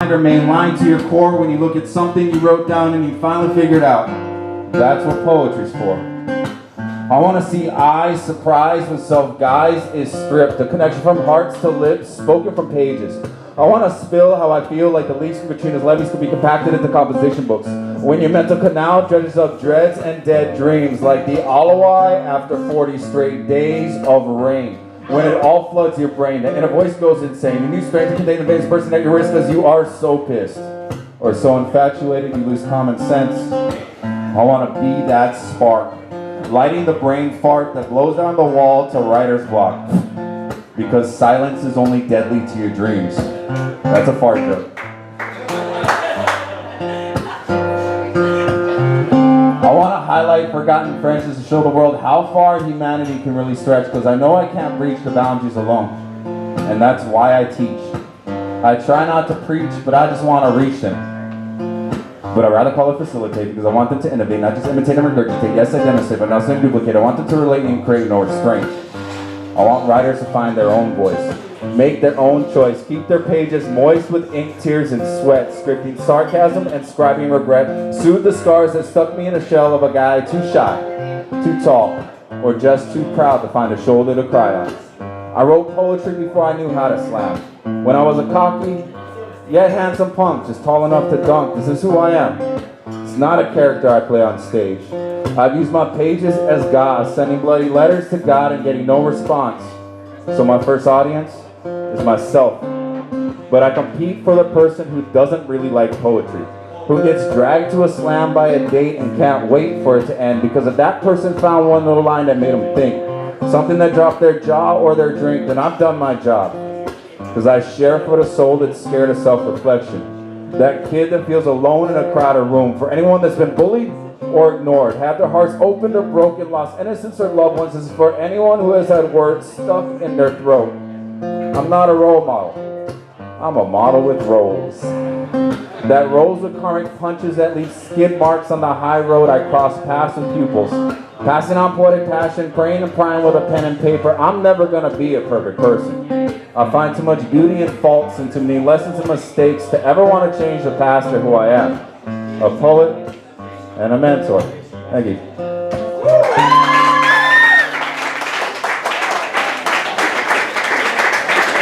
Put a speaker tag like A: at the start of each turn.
A: Main line to your core when you look at something you wrote down and you finally figured out. That's what poetry's for. I want to see eyes surprised when self-guise is stripped. A connection from hearts to lips, spoken from pages. I want to spill how I feel like the leaves from Katrina's levees could be compacted into composition books. When your mental canal dredges up dreads and dead dreams like the Alawai after 40 straight days of rain. When it all floods your brain, the inner voice goes insane. A new strain to contain the biggest person at your wrist because you are so pissed. Or so infatuated you lose common sense. I want to be that spark. Lighting the brain fart that blows down the wall to writer's block. Because silence is only deadly to your dreams. That's a fart joke. I want to highlight forgotten Frenches to show the world how far humanity can really stretch, because I know I can't reach the boundaries alone. And that's why I teach. I try not to preach, but I just want to reach them. But I'd rather call it facilitate, because I want them to innovate, not just imitate and regurgitate. Yes, I demonstrate, but not simply duplicate. I want them to relate and create no restraint. I want writers to find their own voice, make their own choice, keep their pages moist with ink, tears, and sweat, scripting sarcasm and scribing regret, soothe the scars that stuck me in a shell of a guy too shy, too tall, or just too proud to find a shoulder to cry on. I wrote poetry before I knew how to slam. When I was a cocky, yet handsome punk, just tall enough to dunk. This is who I am. It's not a character I play on stage. I've used my pages as God, sending bloody letters to God and getting no response. So my first audience is myself. But I compete for the person who doesn't really like poetry, who gets dragged to a slam by a date and can't wait for it to end, because if that person found one little line that made them think, something that dropped their jaw or their drink, then I've done my job. Because I share for the soul that's scared of self-reflection. That kid that feels alone in a crowded room. For anyone that's been bullied or ignored, have their hearts opened or broken, lost innocence or loved ones. This is for anyone who has had words stuck in their throat. I'm not a role model. I'm a model with rolls. That rolls with karmic punches that leave skid marks on the high road I cross past with pupils. Passing on poetic passion, praying and prying with a pen and paper. I'm never going to be a perfect person. I find too much beauty in faults and too many lessons and mistakes to ever want to change the past or who I am. A poet and a mentor. Thank you.